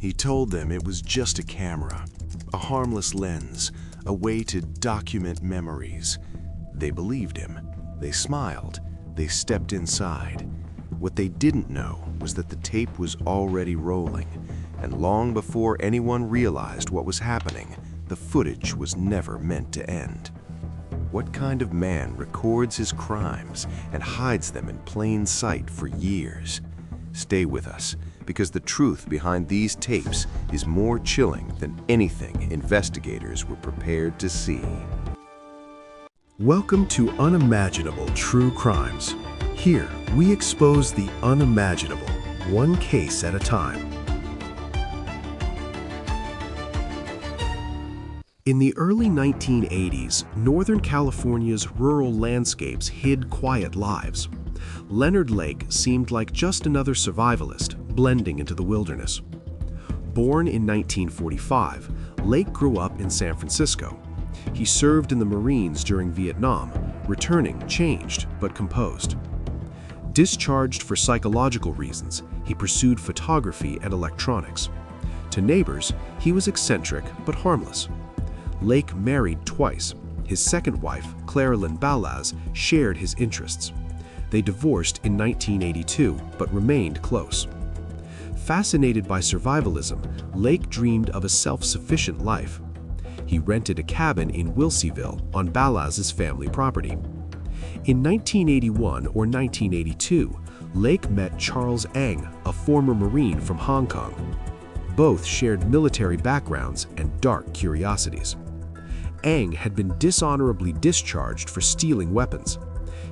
He told them it was just a camera, a harmless lens, a way to document memories. They believed him. They smiled. They stepped inside. What they didn't know was that the tape was already rolling, and long before anyone realized what was happening, the footage was never meant to end. What kind of man records his crimes and hides them in plain sight for years? Stay with us, because the truth behind these tapes is more chilling than anything investigators were prepared to see. Welcome to Unimaginable True Crimes. Here, we expose the unimaginable, one case at a time. In the early 1980s, Northern California's rural landscapes hid quiet lives. Leonard Lake seemed like just another survivalist blending into the wilderness. Born in 1945, Lake grew up in San Francisco. He served in the Marines during Vietnam, returning changed but composed. Discharged for psychological reasons, he pursued photography and electronics. To neighbors, he was eccentric but harmless. Lake married twice. His second wife, Clarilyn Balaz, shared his interests. They divorced in 1982, but remained close. Fascinated by survivalism, Lake dreamed of a self-sufficient life. He rented a cabin in Wilseyville on Balaz's family property. In 1981 or 1982, Lake met Charles Ng, a former Marine from Hong Kong. Both shared military backgrounds and dark curiosities. Ng had been dishonorably discharged for stealing weapons.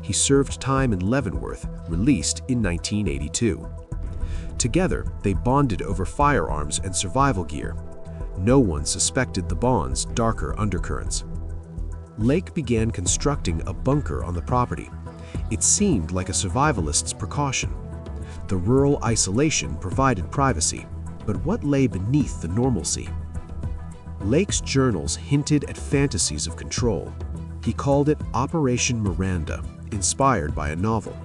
He served time in Leavenworth, released in 1982. Together, they bonded over firearms and survival gear. No one suspected the bond's darker undercurrents. Lake began constructing a bunker on the property. It seemed like a survivalist's precaution. The rural isolation provided privacy, but what lay beneath the normalcy? Lake's journals hinted at fantasies of control. He called it Operation Miranda, inspired by a novel.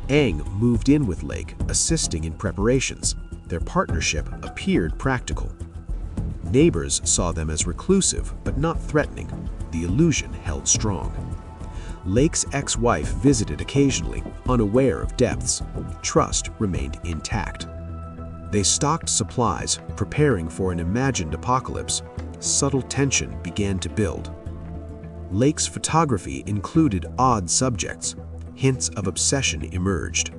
Ng moved in with Lake, assisting in preparations. Their partnership appeared practical. Neighbors saw them as reclusive, but not threatening. The illusion held strong. Lake's ex-wife visited occasionally, unaware of depths. Trust remained intact. They stocked supplies, preparing for an imagined apocalypse. Subtle tension began to build. Lake's photography included odd subjects. Hints of obsession emerged.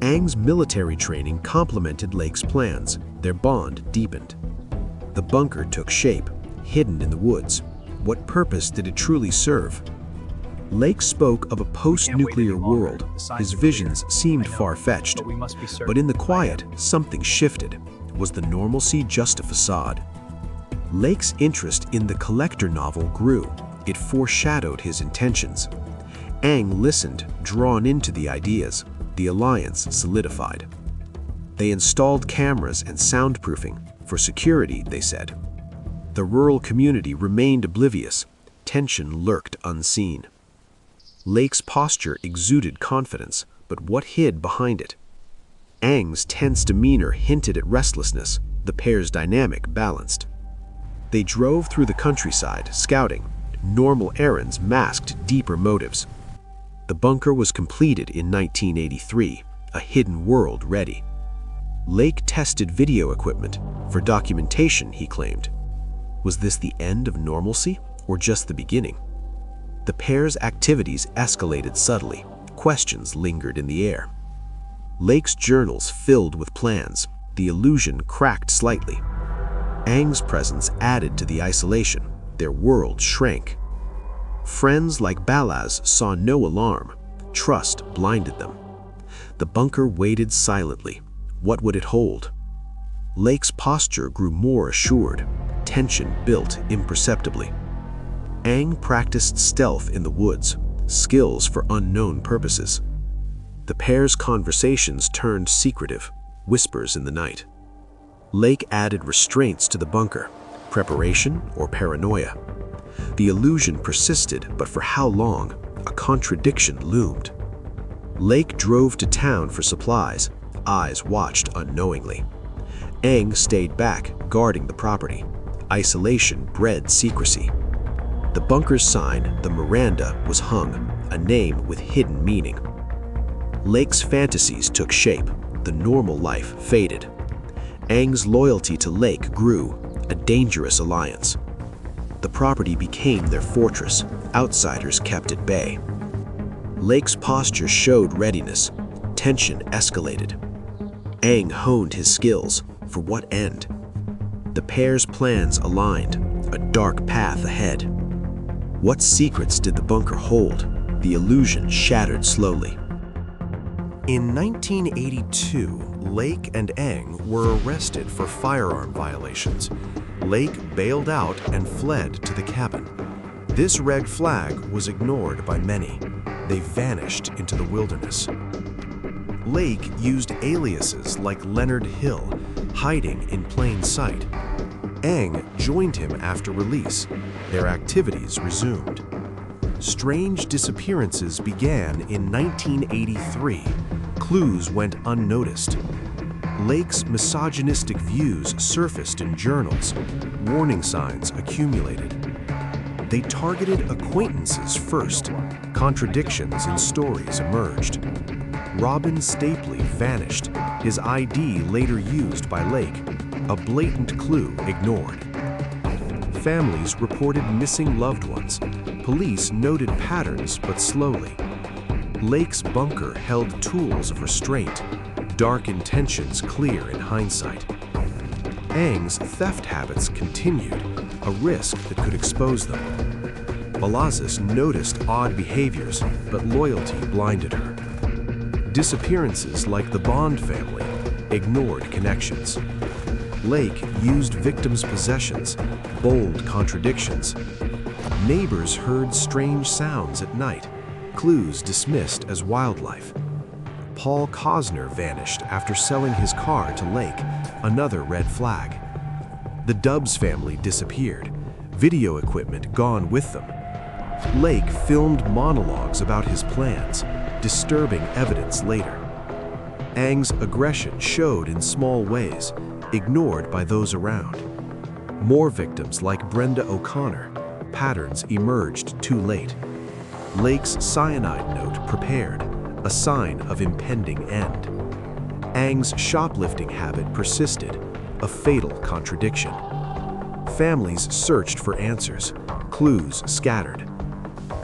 Ng's military training complemented Lake's plans. Their bond deepened. The bunker took shape, hidden in the woods. What purpose did it truly serve? Lake spoke of a post-nuclear world. His visions seemed far-fetched. But in the quiet, something shifted. Was the normalcy just a facade? Lake's interest in the collector novel grew. It foreshadowed his intentions. Ng listened, drawn into the ideas. The alliance solidified. They installed cameras and soundproofing. For security, they said. The rural community remained oblivious. Tension lurked unseen. Lake's posture exuded confidence, but what hid behind it? Ng's tense demeanor hinted at restlessness. The pair's dynamic balanced. They drove through the countryside, scouting. Normal errands masked deeper motives. The bunker was completed in 1983, a hidden world ready. Lake tested video equipment for documentation, he claimed. Was this the end of normalcy or just the beginning? The pair's activities escalated subtly. Questions lingered in the air. Lake's journals filled with plans. The illusion cracked slightly. Ng's presence added to the isolation. Their world shrank. Friends like Balaz saw no alarm. Trust blinded them. The bunker waited silently. What would it hold? Lake's posture grew more assured. Tension built imperceptibly. Ng practiced stealth in the woods, skills for unknown purposes. The pair's conversations turned secretive, whispers in the night. Lake added restraints to the bunker, preparation or paranoia. The illusion persisted, but for how long? A contradiction loomed. Lake drove to town for supplies. Eyes watched unknowingly. Eng stayed back, guarding the property. Isolation bred secrecy. The bunker's sign, the Miranda, was hung, a name with hidden meaning. Lake's fantasies took shape. The normal life faded. Eng's loyalty to Lake grew, a dangerous alliance. The property became their fortress. Outsiders kept at bay. Lake's posture showed readiness. Tension escalated. Eng honed his skills. For what end? The pair's plans aligned, a dark path ahead. What secrets did the bunker hold? The illusion shattered slowly. In 1982, Lake and Eng were arrested for firearm violations. Lake bailed out and fled to the cabin. This red flag was ignored by many. They vanished into the wilderness. Lake used aliases like Leonard Hill, hiding in plain sight. Eng joined him after release. Their activities resumed. Strange disappearances began in 1983. Clues went unnoticed. Lake's misogynistic views surfaced in journals. Warning signs accumulated. They targeted acquaintances first. Contradictions in stories emerged. Robin Stapley vanished, his ID later used by Lake, a blatant clue ignored. Families reported missing loved ones. Police noted patterns, but slowly. Lake's bunker held tools of restraint, dark intentions clear in hindsight. Eng's theft habits continued, a risk that could expose them. Balazs noticed odd behaviors, but loyalty blinded her. Disappearances like the Bond family ignored connections. Lake used victims' possessions, bold contradictions. Neighbors heard strange sounds at night, clues dismissed as wildlife. Paul Cosner vanished after selling his car to Lake, another red flag. The Dubs family disappeared, video equipment gone with them. Lake filmed monologues about his plans, disturbing evidence later. Eng's aggression showed in small ways, ignored by those around. More victims like Brenda O'Connor, patterns emerged too late. Lake's cyanide note prepared, a sign of impending end. Eng's shoplifting habit persisted, a fatal contradiction. Families searched for answers, clues scattered.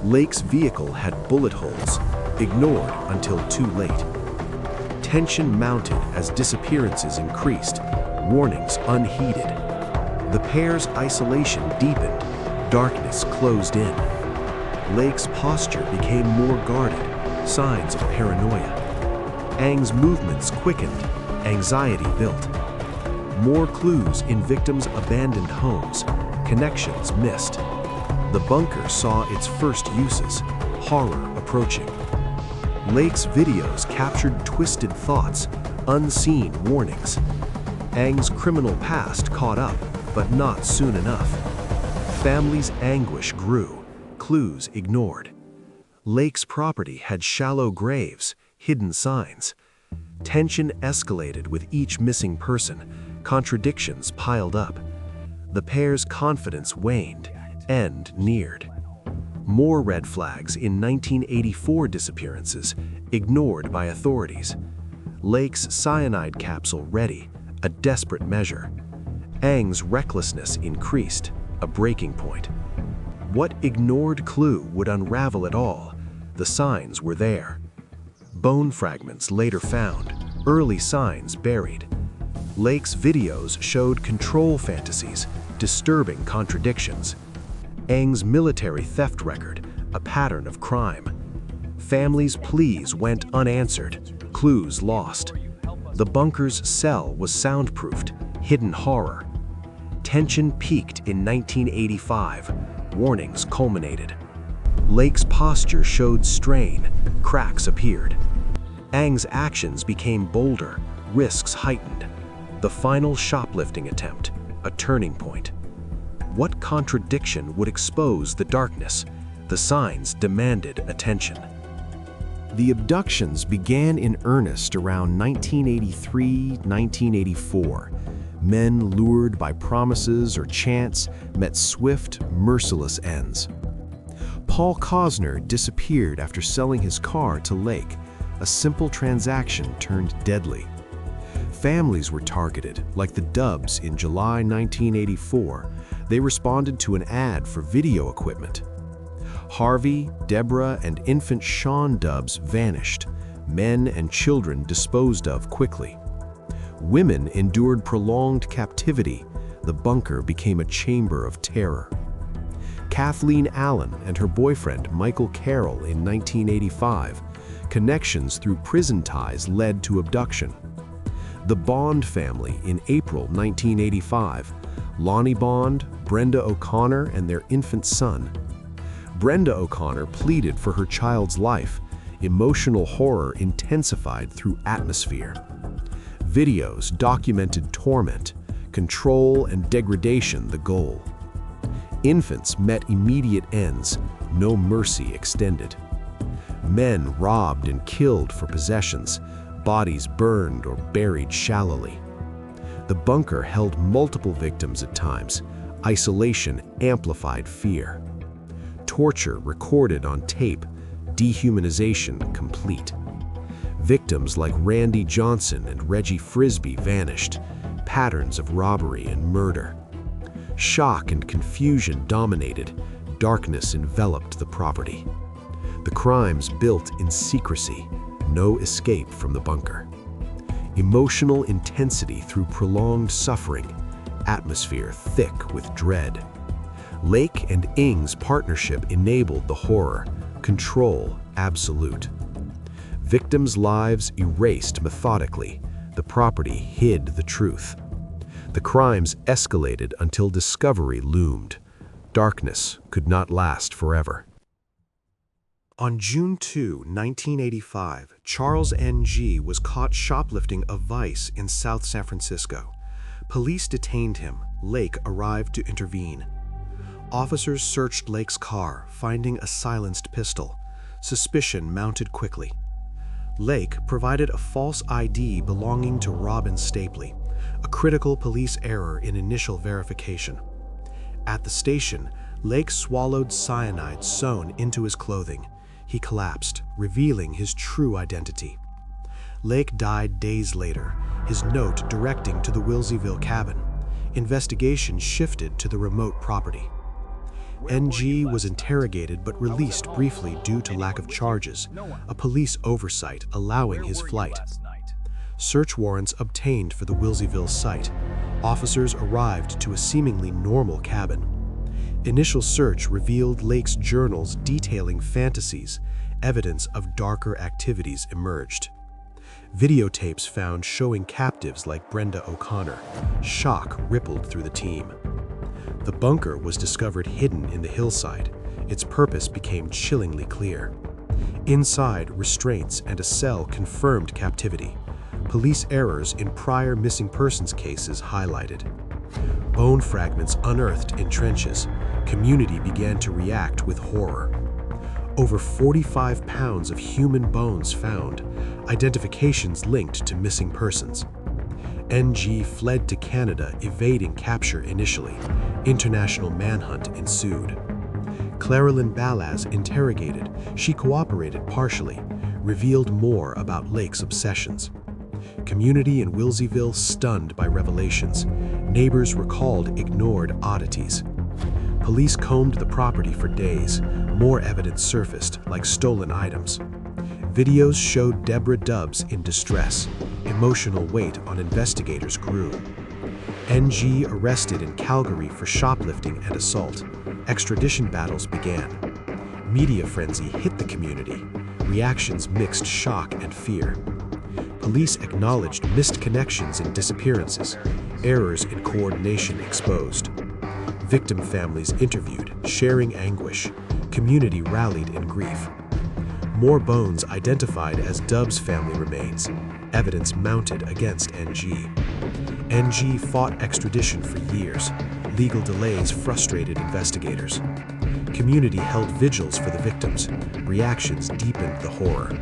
Lake's vehicle had bullet holes, ignored until too late. Tension mounted as disappearances increased, warnings unheeded. The pair's isolation deepened, darkness closed in. Lake's posture became more guarded, signs of paranoia. Eng's movements quickened, anxiety built. More clues in victims' abandoned homes, connections missed. The bunker saw its first uses, horror approaching. Lake's videos captured twisted thoughts, unseen warnings. Eng's criminal past caught up, but not soon enough. Family's anguish grew, clues ignored. Lake's property had shallow graves, hidden signs. Tension escalated with each missing person, contradictions piled up. The pair's confidence waned, end neared. More red flags in 1984 disappearances, ignored by authorities. Lake's cyanide capsule ready, a desperate measure. Eng's recklessness increased, a breaking point. What ignored clue would unravel it all? The signs were there. Bone fragments later found, early signs buried. Lake's videos showed control fantasies, disturbing contradictions. Eng's military theft record, a pattern of crime. Families' pleas went unanswered, clues lost. The bunker's cell was soundproofed, hidden horror. Tension peaked in 1985, warnings culminated. Lake's posture showed strain, cracks appeared. Eng's actions became bolder, risks heightened. The final shoplifting attempt, a turning point. What contradiction would expose the darkness? The signs demanded attention. The abductions began in earnest around 1983-1984. Men lured by promises or chance met swift, merciless ends. Paul Cosner disappeared after selling his car to Lake. A simple transaction turned deadly. Families were targeted, like the Dubs in July 1984. They responded to an ad for video equipment. Harvey, Deborah, and infant Sean Dubs vanished. Men and children disposed of quickly. Women endured prolonged captivity. The bunker became a chamber of terror. Kathleen Allen and her boyfriend Michael Carroll in 1985. Connections through prison ties led to abduction. The Bond family in April 1985. Lonnie Bond, Brenda O'Connor, and their infant son. Brenda O'Connor pleaded for her child's life. Emotional horror intensified through atmosphere. Videos documented torment, control, and degradation the goal. Infants met immediate ends, no mercy extended. Men robbed and killed for possessions, bodies burned or buried shallowly. The bunker held multiple victims at times. Isolation amplified fear. Torture recorded on tape, dehumanization complete. Victims like Randy Johnson and Reggie Frisbee vanished, patterns of robbery and murder. Shock and confusion dominated, darkness enveloped the property. The crimes built in secrecy, no escape from the bunker. Emotional intensity through prolonged suffering, atmosphere thick with dread. Lake and Ng's partnership enabled the horror, control absolute. Victims' lives erased methodically, the property hid the truth. The crimes escalated until discovery loomed. Darkness could not last forever. On June 2, 1985, Charles N.G. was caught shoplifting a Vice in South San Francisco. Police detained him. Lake arrived to intervene. Officers searched Lake's car, finding a silenced pistol. Suspicion mounted quickly. Lake provided a false ID belonging to Robin Stapley, a critical police error in initial verification. At the station, Lake swallowed cyanide sewn into his clothing. He collapsed, revealing his true identity. Lake died days later, his note directing to the Wilseyville cabin. Investigation shifted to the remote property. NG was interrogated but released briefly due to lack of charges, a police oversight allowing his flight. Search warrants obtained for the Wilseyville site. Officers arrived to a seemingly normal cabin. Initial search revealed Lake's journals detailing fantasies. Evidence of darker activities emerged. Videotapes found showing captives like Brenda O'Connor. Shock rippled through the team. The bunker was discovered hidden in the hillside. Its purpose became chillingly clear. Inside, restraints and a cell confirmed captivity. Police errors in prior missing persons cases highlighted. Bone fragments unearthed in trenches. Community began to react with horror. Over 45 pounds of human bones found, identifications linked to missing persons. NG fled to Canada, evading capture initially. International manhunt ensued. Claralyn Balaz interrogated. She cooperated partially, revealed more about Lake's obsessions. Community in Wilseyville stunned by revelations. Neighbors recalled ignored oddities. Police combed the property for days. More evidence surfaced, like stolen items. Videos showed Deborah Dubs in distress. Emotional weight on investigators grew. NG arrested in Calgary for shoplifting and assault. Extradition battles began. Media frenzy hit the community. Reactions mixed shock and fear. Police acknowledged missed connections and disappearances. Errors in coordination exposed. Victim families interviewed, sharing anguish. Community rallied in grief. More bones identified as Dubs family remains. Evidence mounted against NG. NG fought extradition for years. Legal delays frustrated investigators. Community held vigils for the victims. Reactions deepened the horror.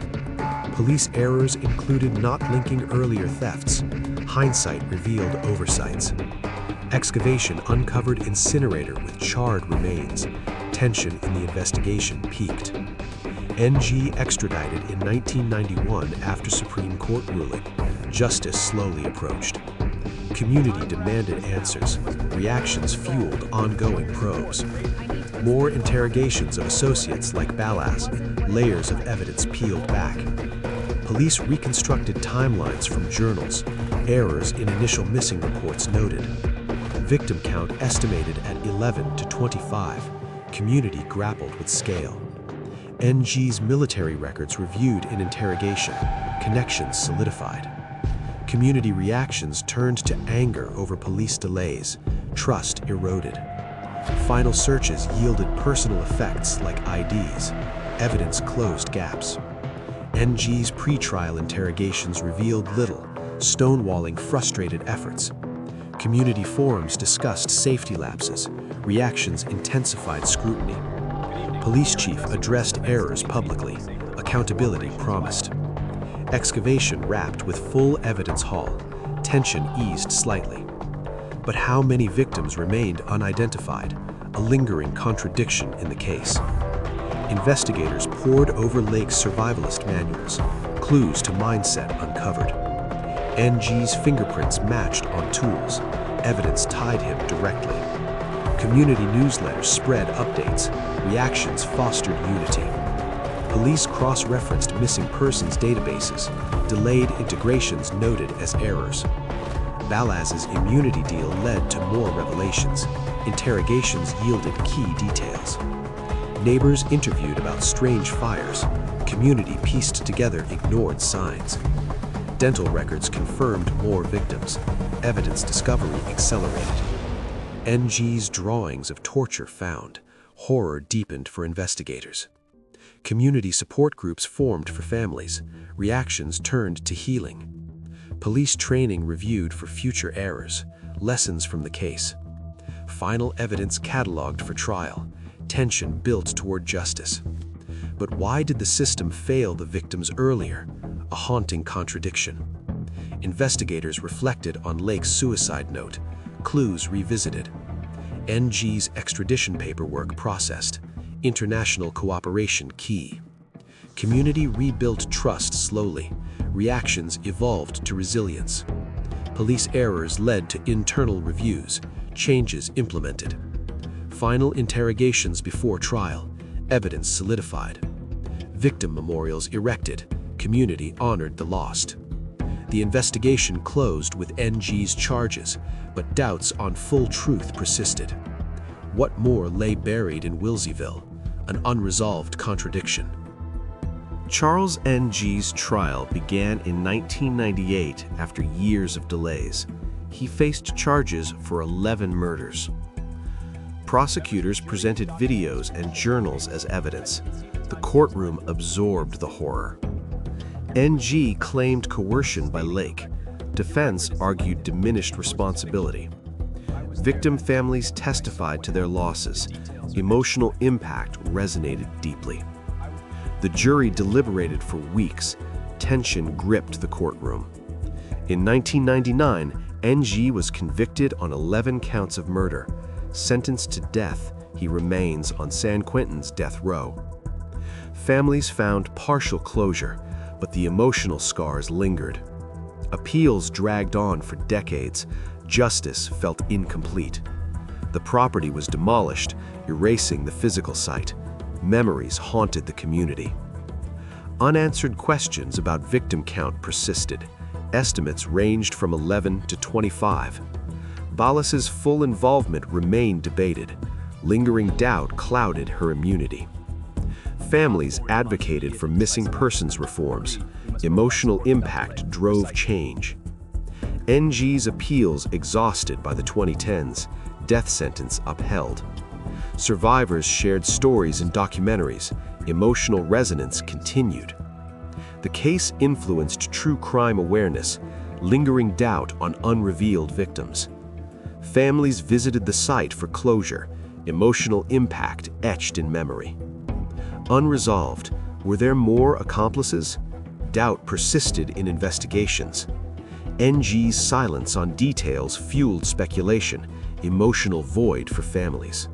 Police errors included not linking earlier thefts. Hindsight revealed oversights. Excavation uncovered incinerator with charred remains. Tension in the investigation peaked. NG extradited in 1991 after Supreme Court ruling. Justice slowly approached. Community demanded answers. Reactions fueled ongoing probes. More interrogations of associates like Balaz. Layers of evidence peeled back. Police reconstructed timelines from journals. Errors in initial missing reports noted. Victim count estimated at 11 to 25. Community grappled with scale. NG's military records reviewed in interrogation. Connections solidified. Community reactions turned to anger over police delays. Trust eroded. Final searches yielded personal effects like IDs. Evidence closed gaps. NG's pretrial interrogations revealed little, stonewalling frustrated efforts. Community forums discussed safety lapses. Reactions intensified scrutiny. Police chief addressed errors publicly. Accountability promised. Excavation wrapped with full evidence haul. Tension eased slightly. But how many victims remained unidentified? A lingering contradiction in the case. Investigators pored over Lake's survivalist manuals. Clues to mindset uncovered. NG's fingerprints matched on tools. Evidence tied him directly. Community newsletters spread updates. Reactions fostered unity. Police cross-referenced missing persons databases. Delayed integrations noted as errors. Balaz's immunity deal led to more revelations. Interrogations yielded key details. Neighbors interviewed about strange fires. Community pieced together ignored signs. Dental records confirmed more victims. Evidence discovery accelerated. NG's drawings of torture found. Horror deepened for investigators. Community support groups formed for families. Reactions turned to healing. Police training reviewed for future errors. Lessons from the case. Final evidence cataloged for trial. Tension built toward justice. But why did the system fail the victims earlier? A haunting contradiction. Investigators reflected on Lake's suicide note. Clues revisited. NG's extradition paperwork processed. International cooperation key. Community rebuilt trust slowly. Reactions evolved to resilience. Police errors led to internal reviews. Changes implemented. Final interrogations before trial. Evidence solidified. Victim memorials erected. Community honored the lost. The investigation closed with NG's charges, but doubts on full truth persisted. What more lay buried in Wilseyville? An unresolved contradiction. Charles N.G.'s trial began in 1998 after years of delays. He faced charges for 11 murders. Prosecutors presented videos and journals as evidence. The courtroom absorbed the horror. N.G. claimed coercion by Lake. Defense argued diminished responsibility. Victim families testified to their losses. Emotional impact resonated deeply. The jury deliberated for weeks. Tension gripped the courtroom. In 1999, N.G. was convicted on 11 counts of murder. Sentenced to death, he remains on San Quentin's death row. Families found partial closure, but the emotional scars lingered. Appeals dragged on for decades. Justice felt incomplete. The property was demolished, erasing the physical site. Memories haunted the community. Unanswered questions about victim count persisted. Estimates ranged from 11 to 25. Balaz's full involvement remained debated. Lingering doubt clouded her immunity. Families advocated for missing persons reforms. Emotional impact drove change. N.G.'s appeals exhausted by the 2010s. Death sentence upheld. Survivors shared stories in documentaries. Emotional resonance continued. The case influenced true crime awareness, lingering doubt on unrevealed victims. Families visited the site for closure. Emotional impact etched in memory. Unresolved, were there more accomplices? Doubt persisted in investigations. NG's silence on details fueled speculation, emotional void for families.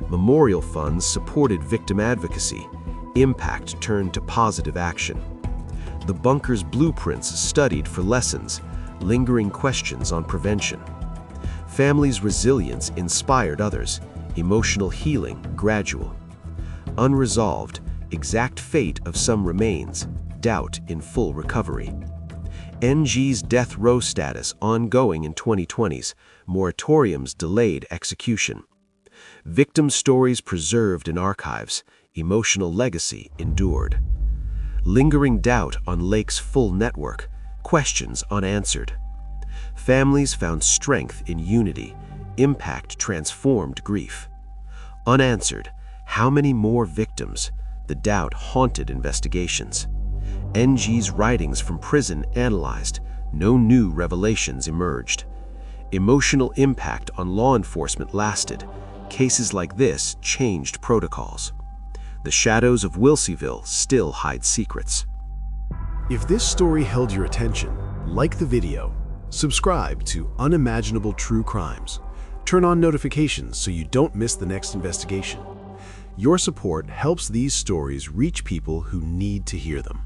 Memorial funds supported victim advocacy. Impact turned to positive action. The bunker's blueprints studied for lessons, lingering questions on prevention. Families' resilience inspired others, emotional healing gradual. Unresolved, exact fate of some remains, doubt in full recovery. NG's death row status ongoing in 2020s, moratoriums delayed execution. Victim stories preserved in archives, emotional legacy endured. Lingering doubt on Lake's full network, questions unanswered. Families found strength in unity, impact transformed grief. Unanswered, how many more victims? The doubt haunted investigations. NG's writings from prison analyzed, no new revelations emerged. Emotional impact on law enforcement lasted. Cases like this changed protocols. The shadows of Wilseyville still hide secrets. If this story held your attention, like the video, subscribe to Unimaginable True Crimes. Turn on notifications so you don't miss the next investigation. Your support helps these stories reach people who need to hear them.